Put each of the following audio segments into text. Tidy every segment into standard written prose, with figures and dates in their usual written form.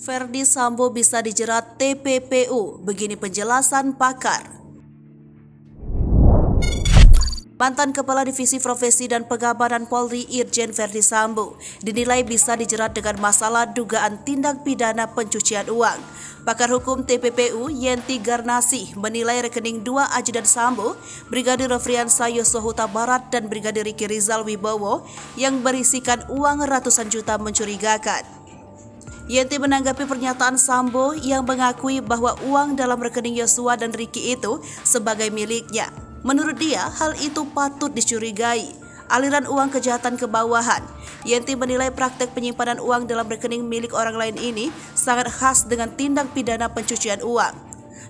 Verdi Sambo bisa dijerat TPPU, begini penjelasan pakar. Mantan Kepala Divisi Profesi dan Pengamanan Polri Irjen Verdi Sambo dinilai bisa dijerat dengan masalah dugaan tindak pidana pencucian uang. Pakar hukum TPPU Yenti Garnasih menilai rekening dua ajudan Sambo, Brigadir Nofriansah Yosua Huta Barat dan Brigadir Riki Rizal Wibowo yang berisikan uang ratusan juta mencurigakan. Yenti menanggapi pernyataan Sambo yang mengakui bahwa uang dalam rekening Yosua dan Riki itu sebagai miliknya. Menurut dia, hal itu patut dicurigai. Aliran uang kejahatan ke bawahan. Yenti menilai praktek penyimpanan uang dalam rekening milik orang lain ini sangat khas dengan tindak pidana pencucian uang.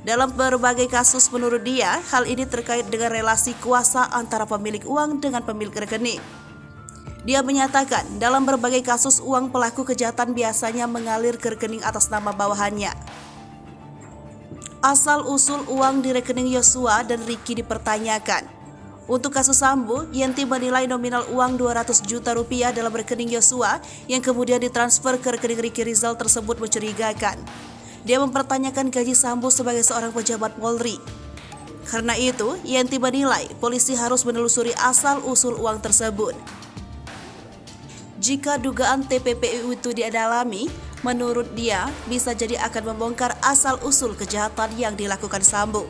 Dalam berbagai kasus menurut dia, hal ini terkait dengan relasi kuasa antara pemilik uang dengan pemilik rekening. Dia menyatakan dalam berbagai kasus uang pelaku kejahatan biasanya mengalir ke rekening atas nama bawahannya. Asal-usul uang di rekening Yosua dan Riki dipertanyakan. Untuk kasus Sambo, Yenti menilai nominal uang 200 juta rupiah dalam rekening Yosua yang kemudian ditransfer ke rekening Riki Rizal tersebut mencurigakan. Dia mempertanyakan gaji Sambo sebagai seorang pejabat Polri. Karena itu, Yenti menilai polisi harus menelusuri asal-usul uang tersebut. Jika dugaan TPPU itu didalami, menurut dia bisa jadi akan membongkar asal-usul kejahatan yang dilakukan Sambo.